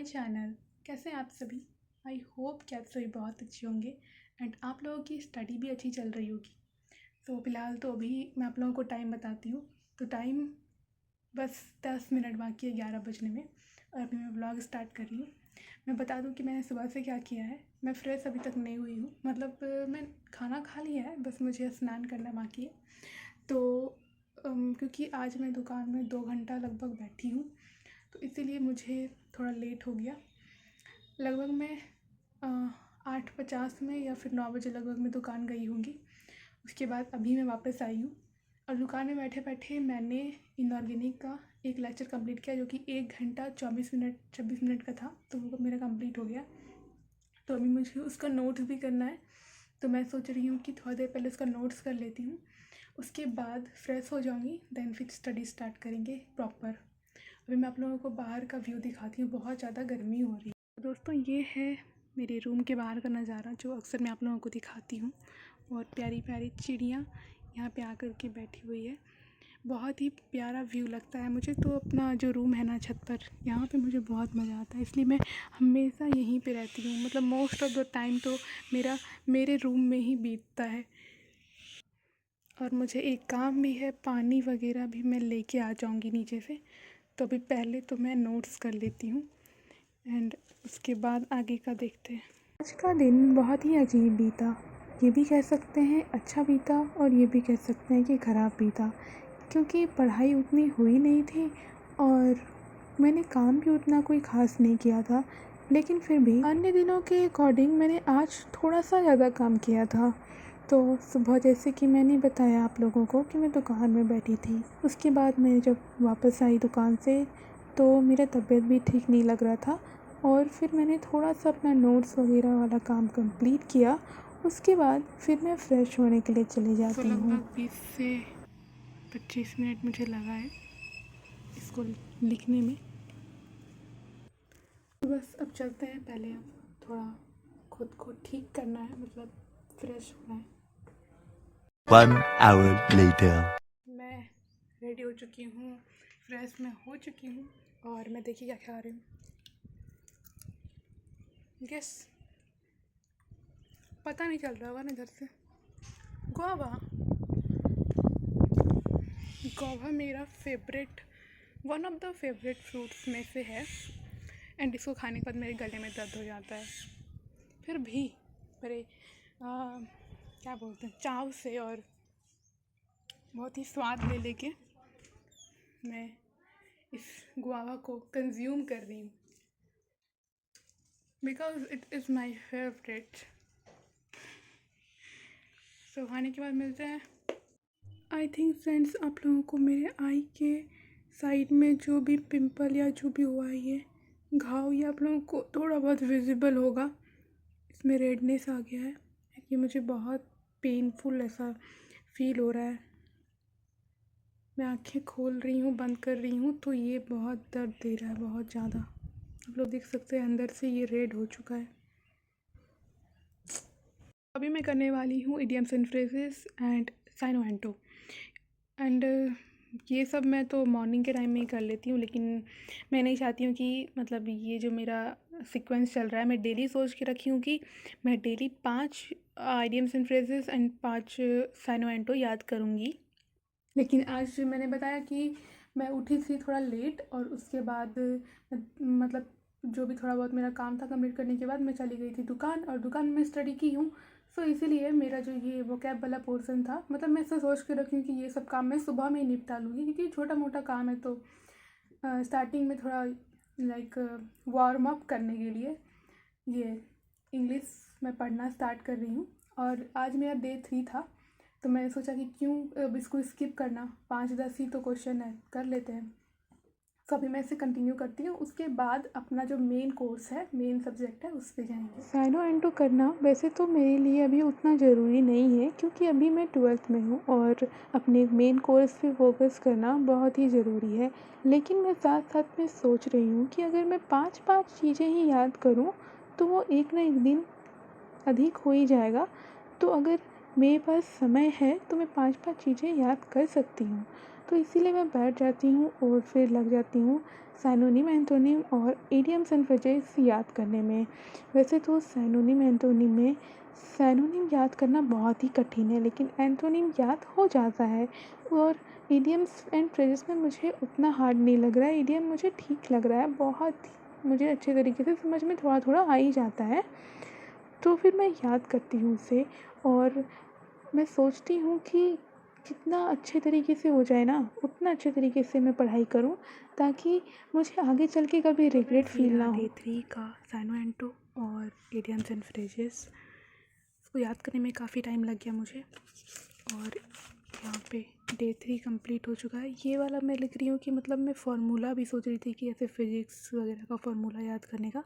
Channel. कैसे हैं आप सभी? आई होप कि आप सभी बहुत अच्छे होंगे एंड आप लोगों की स्टडी भी अच्छी चल रही होगी। तो फ़िलहाल तो अभी मैं आप लोगों को टाइम बताती हूँ। तो टाइम बस 10 मिनट बाकी है 11 बजने में और अभी मैं व्लॉग स्टार्ट कर रही हूँ। मैं बता दूँ कि मैंने सुबह से क्या किया है। मैं फ्रेश अभी तक नहीं हुई हूँ, मतलब मैं खाना खा लिया है, बस मुझे स्नान करना बाकी है। तो क्योंकि आज मैं दुकान में 2 घंटा लगभग बैठी हूँ, तो इसीलिए मुझे थोड़ा लेट हो गया। लगभग मैं 8:50 में या फिर 9 बजे लगभग मैं दुकान गई होंगी। उसके बाद अभी मैं वापस आई हूँ और दुकान में बैठे बैठे मैंने इनऑर्गेनिक का एक लेक्चर कंप्लीट किया, जो कि 1 घंटा 26 मिनट का था। तो वो मेरा कंप्लीट हो गया। तो अभी मुझे उसका नोट्स भी करना है, तो मैं सोच रही हूँ कि थोड़ा देर पहले उसका नोट्स कर लेती हूँ। उसके बाद फ्रेश हो जाऊँगी, देन फिर स्टडी स्टार्ट करेंगे प्रॉपर। अभी मैं आप लोगों को बाहर का व्यू दिखाती हूँ, बहुत ज़्यादा गर्मी हो रही है। दोस्तों, ये है मेरे रूम के बाहर का नज़ारा, जो अक्सर मैं आप लोगों को दिखाती हूँ। और प्यारी प्यारी चिड़ियाँ यहाँ पे आकर के बैठी हुई है। बहुत ही प्यारा व्यू लगता है मुझे। तो अपना जो रूम है ना, छत पर, यहाँ पे मुझे बहुत मज़ा आता है, इसलिए मैं हमेशा यहीं पे रहती हूँ। मतलब मोस्ट ऑफ़ द टाइम तो मेरे रूम में ही बीतता है। और मुझे एक काम भी है, पानी वगैरह भी मैं लेके आ जाऊँगी नीचे से। तो अभी पहले तो मैं नोट्स कर लेती हूँ एंड उसके बाद आगे का देखते हैं। आज का दिन बहुत ही अजीब बीता। ये भी कह सकते हैं अच्छा बीता और ये भी कह सकते हैं कि ख़राब बीता, क्योंकि पढ़ाई उतनी हुई नहीं थी और मैंने काम भी उतना कोई ख़ास नहीं किया था। लेकिन फिर भी अन्य दिनों के अकॉर्डिंग मैंने आज थोड़ा सा ज़्यादा काम किया था। तो सुबह जैसे कि मैंने बताया आप लोगों को कि मैं दुकान में बैठी थी, उसके बाद मैं जब वापस आई दुकान से तो मेरा तबीयत भी ठीक नहीं लग रहा था। और फिर मैंने थोड़ा सा अपना नोट्स वगैरह वाला काम कंप्लीट किया। उसके बाद फिर मैं फ़्रेश होने के लिए चली जाती हूँ। लगभग 20 से 25 मिनट मुझे लगा है इसको लिखने में। तो बस अब चलते हैं। पहले अब थोड़ा खुद को ठीक करना है, मतलब फ्रेश होना है। 1 hour later. मैं रेडी हो चुकी हूँ, फ्रेश मैं हो चुकी हूँ और मैं देखिए क्या खा रही हूँ। गेस, पता नहीं चल रहा होगा ना इधर से। गुआवा। गुआवा मेरा favourite, one of the favourite fruits में से है एंड इसको खाने के बाद मेरे गले में दर्द हो जाता है। फिर भी मेरे क्या बोलते हैं, चाव से और बहुत ही स्वाद ले लेके मैं इस गुआवा को कंज्यूम कर रही हूँ, because it is my favourite. तो खाने के बाद मिलते हैं। आई थिंक फ्रेंड्स, आप लोगों को मेरे आई के साइड में जो भी पिंपल या जो भी हुआ है, ये घाव, ये आप लोगों को थोड़ा बहुत विजिबल होगा। इसमें रेडनेस आ गया है, ये मुझे बहुत पेनफुल ऐसा फील हो रहा है। मैं आंखें खोल रही हूँ, बंद कर रही हूँ, तो ये बहुत दर्द दे रहा है, बहुत ज़्यादा। आप लोग देख सकते हैं अंदर से ये रेड हो चुका है। अभी मैं करने वाली हूँ idioms and phrases and syno anto and ये सब मैं तो मॉर्निंग के टाइम में ही कर लेती हूँ, लेकिन मैं नहीं चाहती हूँ कि मतलब ये जो मेरा सीक्वेंस चल रहा है, मैं डेली सोच के रखी हूँ कि मैं daily 5 idioms and phrases and 5 syno anto याद करूँगी। लेकिन आज मैंने बताया कि मैं उठी थी थोड़ा लेट और उसके बाद मतलब जो भी थोड़ा बहुत मेरा काम था कंप्लीट करने के बाद मैं चली गई थी दुकान, और दुकान में स्टडी की हूँ। सो इसीलिए मेरा जो ये वोकैब वाला पोर्शन था, मतलब मैं ऐसा सोच के रखी हूँ कि ये सब काम मैं सुबह में ही निपटा लूँगी, क्योंकि छोटा मोटा काम है। तो स्टार्टिंग में थोड़ा लाइक वार्म अप करने के लिए ये इंग्लिश मैं पढ़ना स्टार्ट कर रही हूँ। और आज मेरा डे 3 था, तो मैंने सोचा कि क्यों अब इसको स्किप करना, 5-10 ही तो क्वेश्चन है, कर लेते हैं। तो अभी मैं इसे कंटिन्यू करती हूँ, उसके बाद अपना जो मेन कोर्स है, मेन सब्जेक्ट है, उस पर जाएंगे। साइनो एंटो करना वैसे तो मेरे लिए अभी उतना ज़रूरी नहीं है, क्योंकि अभी मैं 12th में हूँ और अपने मेन कोर्स पे फोकस करना बहुत ही ज़रूरी है। लेकिन मैं साथ साथ में सोच रही हूँ कि अगर मैं 5 चीज़ें ही याद करूँ तो वो एक ना एक दिन अधिक हो ही जाएगा। तो अगर मेरे पास समय है तो मैं 5-5 चीज़ें याद कर सकती हूँ। तो इसीलिए मैं बैठ जाती हूँ और फिर लग जाती हूँ सिनोनिम, एंटोनिम और इडियम्स एंड फ्रेजेस याद करने में। वैसे तो सिनोनिम, एंटोनिम में सिनोनिम याद करना बहुत ही कठिन है, लेकिन एंटोनिम याद हो जाता है। और इडियम्स एंड फ्रेजेस में मुझे उतना हार्ड नहीं लग रहा है, इडियम मुझे ठीक लग रहा है, बहुत ही मुझे अच्छे तरीके से समझ में थोड़ा-थोड़ा आ ही जाता है। तो फिर मैं याद करती हूँ उसे और मैं सोचती हूँ कि जितना अच्छे तरीके से हो जाए ना, उतना अच्छे तरीके से मैं पढ़ाई करूँ, ताकि मुझे आगे चल के कभी रिग्रेट फ़ील ना हो। डे 3 का साइनो एंटो और इडियम्स एंड फ्रेजेस इसको याद करने में काफ़ी टाइम लग गया मुझे। और यहाँ पे डे 3 कंप्लीट हो चुका है। ये वाला मैं लिख रही हूँ कि मतलब मैं फ़ॉर्मूला भी सोच रही थी कि ऐसे फ़िज़िक्स वगैरह का फ़ॉर्मूला याद करने का,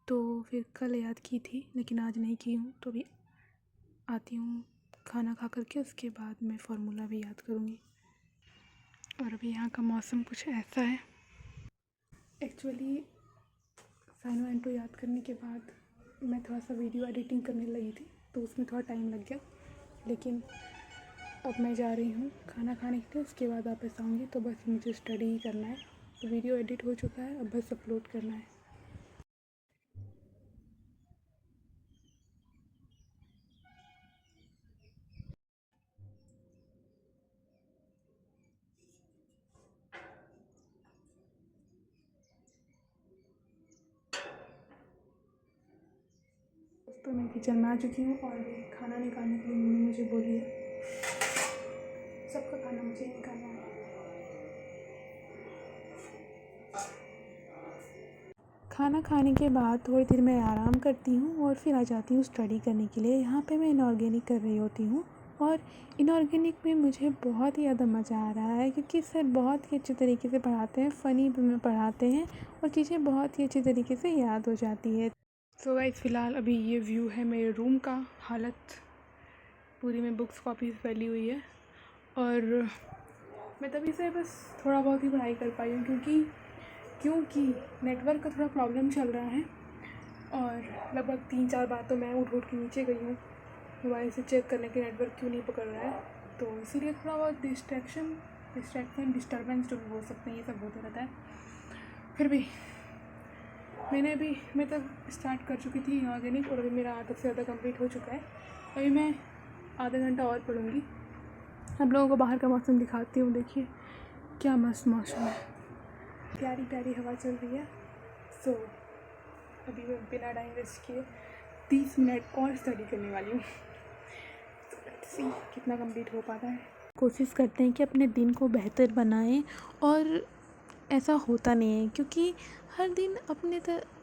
तो फिर कल याद की थी लेकिन आज नहीं की हूँ। तो अभी आती हूँ खाना खा कर के, उसके बाद मैं फ़ॉर्मूला भी याद करूँगी। और अभी यहाँ का मौसम कुछ ऐसा है। एक्चुअली साइनो एंटो याद करने के बाद मैं थोड़ा सा वीडियो एडिटिंग करने लगी थी, तो उसमें थोड़ा टाइम लग गया। लेकिन अब मैं जा रही हूँ खाना खाने के लिए, उसके बाद वापस आऊँगी। तो बस मुझे स्टडी ही करना है। तो वीडियो एडिट हो चुका है, अब बस अपलोड करना है। तो मैं किचन में आ चुकी हूँ और खाना निकालने के लिए मम्मी मुझे बोली है। सबका खाना मुझे निकालना है। खाना खाने के बाद थोड़ी देर मैं आराम करती हूँ और फिर आ जाती हूँ स्टडी करने के लिए। यहाँ पे मैं इनऑर्गेनिक कर रही होती हूँ और इनऑर्गेनिक में मुझे बहुत ही ज़्यादा मज़ा आ रहा है, क्योंकि सर बहुत ही अच्छे तरीके से पढ़ाते हैं, फ़नी वे में पढ़ाते हैं और चीज़ें बहुत ही अच्छे तरीके से याद हो जाती है। सो गाइस, फ़िलहाल अभी ये व्यू है मेरे रूम का। हालत पूरी में बुक्स कॉपीज़ फैली हुई है और मैं तभी से बस थोड़ा बहुत ही पढ़ाई कर पाई हूँ, क्योंकि नेटवर्क का थोड़ा प्रॉब्लम चल रहा है। और लगभग 3-4 बार तो मैं उठ के नीचे गई हूँ मोबाइल से चेक करने के नेटवर्क क्यों नहीं पकड़ रहा है। तो इसीलिए थोड़ा बहुत डिस्टर्बेंस जो भी बोल सकते हैं, ये सब होता रहता है। फिर भी मैं तब स्टार्ट कर चुकी थी ऑर्गेनिक और अभी मेरा आधा से ज़्यादा कंप्लीट हो चुका है। अभी मैं आधा घंटा और पढ़ूँगी। आप लोगों को बाहर का मौसम दिखाती हूँ। देखिए क्या मस्त मौसम है, प्यारी प्यारी हवा चल रही है। सो अभी मैं बिना टाइम वेस्ट किए 30 मिनट और स्टडी करने वाली हूँ। तो लेट्स सी कितना कंप्लीट हो पाता है। कोशिश करते हैं कि अपने दिन को बेहतर बनाएं, और ऐसा होता नहीं है, क्योंकि हर दिन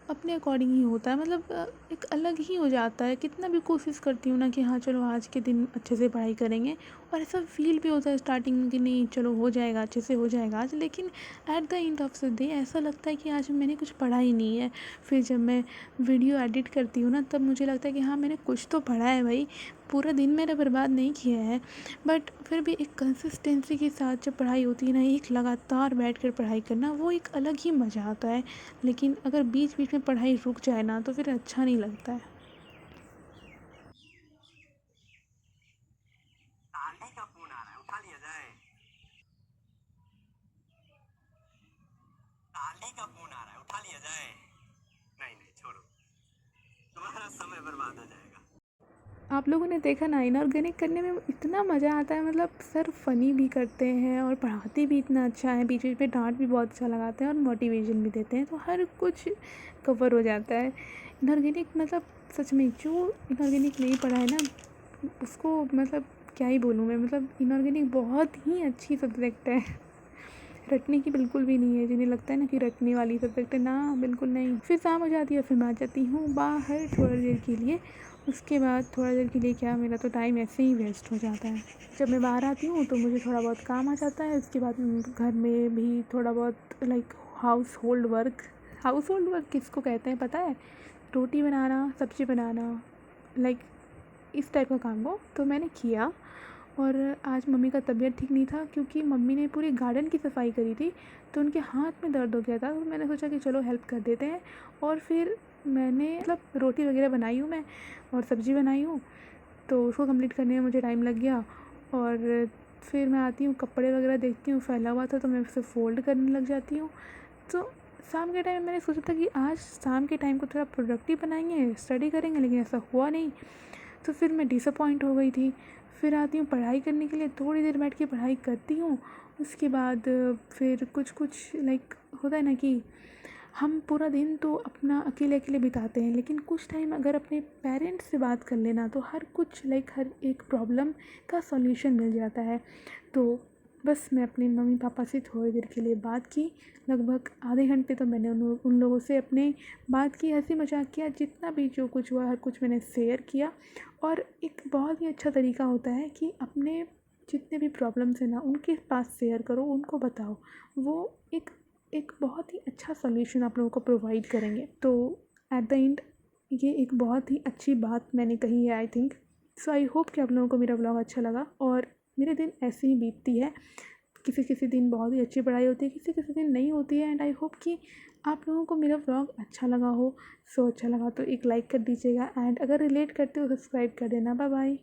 अपने अकॉर्डिंग ही होता है। मतलब एक अलग ही हो जाता है। कितना भी कोशिश करती हूँ ना कि हाँ चलो आज के दिन अच्छे से पढ़ाई करेंगे, और ऐसा फील भी होता है स्टार्टिंग में कि नहीं चलो हो जाएगा, अच्छे से हो जाएगा आज, लेकिन at the end of the day ऐसा लगता है कि आज मैंने कुछ पढ़ा ही नहीं है। फिर जब मैं वीडियो एडिट करती हूँ ना, तब मुझे लगता है कि हाँ मैंने कुछ तो पढ़ा है भाई, पूरा दिन मेरा बर्बाद नहीं किया है। बट फिर भी एक कंसिस्टेंसी के साथ जब पढ़ाई होती है ना, एक लगातार बैठ कर पढ़ाई करना, वो एक अलग ही मज़ा आता है। लेकिन अगर बीच बीच में पढ़ाई रुक जाए ना, तो फिर अच्छा नहीं लगता है। आंटी का फोन आ रहा है, उठा लिया जाए। आंटी का फोन आ रहा है, उठा लिया जाए। नहीं नहीं छोड़ो, तुम्हारा समय बर्बाद हो जाएगा। आप लोगों ने देखा ना, इनऑर्गेनिक करने में इतना मज़ा आता है। मतलब सर फ़नी भी करते हैं और पढ़ाते भी इतना अच्छा है, बीच बीच में डांट भी बहुत अच्छा लगाते हैं और मोटिवेशन भी देते हैं, तो हर कुछ कवर हो जाता है। इनऑर्गेनिक मतलब सच में जो इनऑर्गेनिक नहीं पढ़ा है ना, उसको मतलब क्या ही बोलूँ मैं। मतलब इनऑर्गेनिक बहुत ही अच्छी सब्जेक्ट है, रटने की बिल्कुल भी नहीं है। जिन्हें लगता है ना कि रटने वाली सब्जेक्ट है, ना बिल्कुल नहीं। फिर शाम हो जाती है, फिर मैं आ जाती हूँ बाहर थोड़ी देर के लिए। उसके बाद थोड़ा देर के लिए क्या, मेरा तो टाइम ऐसे ही वेस्ट हो जाता है। जब मैं बाहर आती हूँ तो मुझे थोड़ा बहुत काम आ जाता है। उसके बाद घर में भी थोड़ा बहुत लाइक हाउस होल्ड वर्क किसको कहते हैं पता है? रोटी बनाना, सब्ज़ी बनाना, लाइक इस टाइप का काम हो तो मैंने किया। और आज मम्मी का तबीयत ठीक नहीं था, क्योंकि मम्मी ने पूरी गार्डन की सफाई करी थी, तो उनके हाथ में दर्द हो गया था। तो मैंने सोचा कि चलो हेल्प कर देते हैं। और फिर मैंने मतलब रोटी वगैरह बनाई हूँ मैं, और सब्ज़ी बनाई हूँ। तो उसको कंप्लीट करने में मुझे टाइम लग गया। और फिर मैं आती हूँ, कपड़े वगैरह देखती हूँ, फैला हुआ था तो मैं उसे फ़ोल्ड करने लग जाती हूँ। तो शाम के टाइम मैंने सोचा था कि आज शाम के टाइम को थोड़ा प्रोडक्टिव बनाएंगे, स्टडी करेंगे, लेकिन ऐसा हुआ नहीं। तो फिर मैं डिसअपॉइंट हो गई थी। फिर आती हूँ पढ़ाई करने के लिए, थोड़ी देर बैठ के पढ़ाई करती हूँ। उसके बाद फिर कुछ लाइक होता है ना कि हम पूरा दिन तो अपना अकेले अकेले बिताते हैं, लेकिन कुछ टाइम अगर अपने पेरेंट्स से बात कर लेना तो हर कुछ लाइक हर एक प्रॉब्लम का सॉल्यूशन मिल जाता है। तो बस मैं अपने मम्मी पापा से थोड़ी देर के लिए बात की, लगभग आधे घंटे तो मैंने उन लोगों से अपने बात की, हंसी मजाक किया, जितना भी जो कुछ हुआ हर कुछ मैंने शेयर किया। और एक बहुत ही अच्छा तरीका होता है कि अपने जितने भी प्रॉब्लम्स हैं ना उनके पास शेयर करो, उनको बताओ, वो एक बहुत ही अच्छा सॉल्यूशन आप लोगों को प्रोवाइड करेंगे। तो एट द एंड ये एक बहुत ही अच्छी बात मैंने कही है I think. So I hope कि आप लोगों को मेरा व्लॉग अच्छा लगा। और मेरे दिन ऐसे ही बीतती है, किसी किसी दिन बहुत ही अच्छी पढ़ाई होती है, किसी किसी दिन नहीं होती है। एंड आई होप कि आप लोगों को मेरा व्लॉग अच्छा लगा हो। सो अच्छा लगा तो एक लाइक कर दीजिएगा, एंड अगर रिलेट करते हो सब्सक्राइब कर देना। Bye bye.